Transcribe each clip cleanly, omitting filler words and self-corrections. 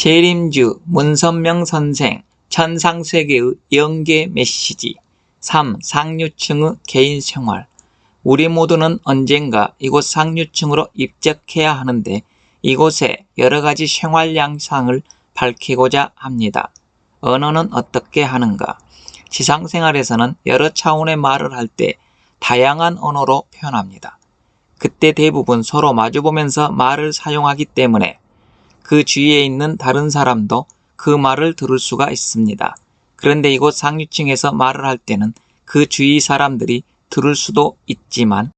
재림주 문선명 선생 천상세계의 영계 메시지. 3. 상류층의 개인생활. 우리 모두는 언젠가 이곳 상류층으로 입적해야 하는데 이곳에 여러가지 생활 양상을 밝히고자 합니다. 언어는 어떻게 하는가? 지상생활에서는 여러 차원의 말을 할 때 다양한 언어로 표현합니다. 그때 대부분 서로 마주보면서 말을 사용하기 때문에 그 주위에 있는 다른 사람도 그 말을 들을 수가 있습니다. 그런데 이곳 상류층에서 말을 할 때는 그 주위 사람들이 들을 수도 있지만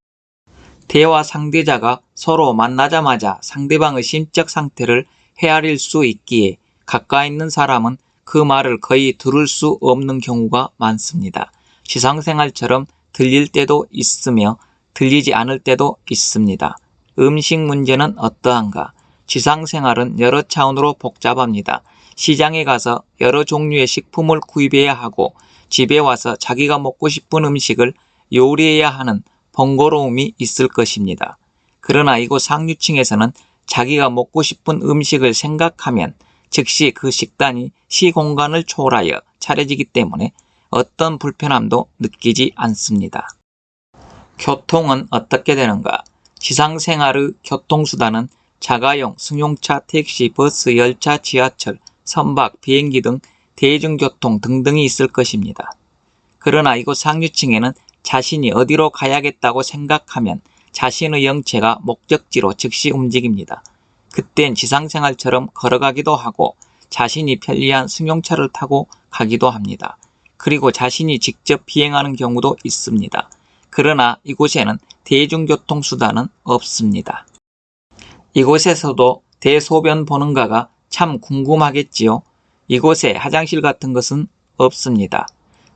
대화 상대자가 서로 만나자마자 상대방의 심적 상태를 헤아릴 수 있기에 가까이 있는 사람은 그 말을 거의 들을 수 없는 경우가 많습니다. 지상생활처럼 들릴 때도 있으며 들리지 않을 때도 있습니다. 음식 문제는 어떠한가? 지상생활은 여러 차원으로 복잡합니다. 시장에 가서 여러 종류의 식품을 구입해야 하고 집에 와서 자기가 먹고 싶은 음식을 요리해야 하는 번거로움이 있을 것입니다. 그러나 이곳 상류층에서는 자기가 먹고 싶은 음식을 생각하면 즉시 그 식단이 시공간을 초월하여 차려지기 때문에 어떤 불편함도 느끼지 않습니다. 교통은 어떻게 되는가? 지상생활의 교통수단은 자가용, 승용차, 택시, 버스, 열차, 지하철, 선박, 비행기 등 대중교통 등등이 있을 것입니다. 그러나 이곳 상류층에는 자신이 어디로 가야겠다고 생각하면 자신의 영체가 목적지로 즉시 움직입니다. 그땐 지상생활처럼 걸어가기도 하고 자신이 편리한 승용차를 타고 가기도 합니다. 그리고 자신이 직접 비행하는 경우도 있습니다. 그러나 이곳에는 대중교통수단은 없습니다. 이곳에서도 대소변 보는가가 참 궁금하겠지요. 이곳에 화장실 같은 것은 없습니다.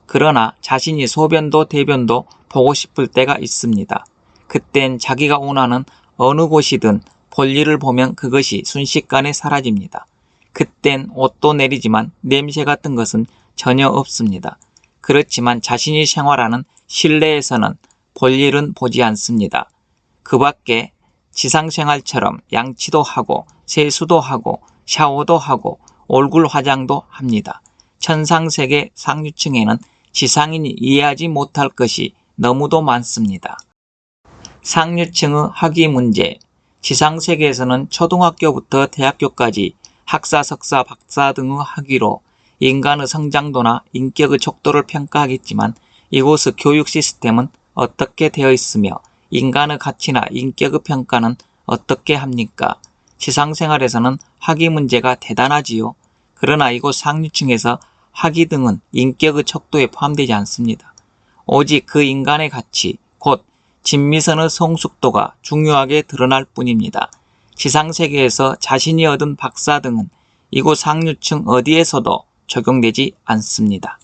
그러나 자신이 소변도 대변도 보고 싶을 때가 있습니다. 그땐 자기가 원하는 어느 곳이든 볼일을 보면 그것이 순식간에 사라집니다. 그땐 옷도 내리지만 냄새 같은 것은 전혀 없습니다. 그렇지만 자신이 생활하는 실내에서는 볼일은 보지 않습니다. 그 밖에 지상생활처럼 양치도 하고 세수도 하고 샤워도 하고 얼굴 화장도 합니다. 천상세계 상류층에는 지상인이 이해하지 못할 것이 너무도 많습니다. 상류층의 학위 문제. 지상세계에서는 초등학교부터 대학교까지 학사, 석사, 박사 등의 학위로 인간의 성장도나 인격의 척도를 평가하겠지만 이곳의 교육 시스템은 어떻게 되어 있으며 인간의 가치나 인격의 평가는 어떻게 합니까? 지상생활에서는 학위 문제가 대단하지요. 그러나 이곳 상류층에서 학위 등은 인격의 척도에 포함되지 않습니다. 오직 그 인간의 가치, 곧 진미선의 성숙도가 중요하게 드러날 뿐입니다. 지상세계에서 자신이 얻은 박사 등은 이곳 상류층 어디에서도 적용되지 않습니다.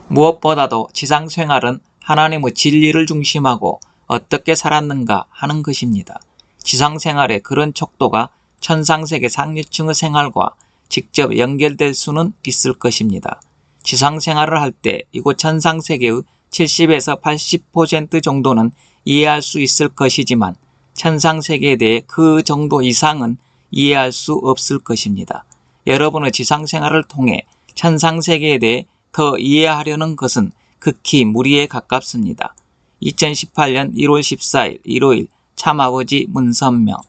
무엇보다도 지상생활은 하나님의 진리를 중심하고 어떻게 살았는가 하는 것입니다. 지상생활의 그런 척도가 천상세계 상류층의 생활과 직접 연결될 수는 있을 것입니다. 지상생활을 할 때 이곳 천상세계의 70에서 80% 정도는 이해할 수 있을 것이지만 천상세계에 대해 그 정도 이상은 이해할 수 없을 것입니다. 여러분의 지상생활을 통해 천상세계에 대해 더 이해하려는 것은 극히 무리에 가깝습니다. 2018년 1월 14일 일요일 참아버지 문선명.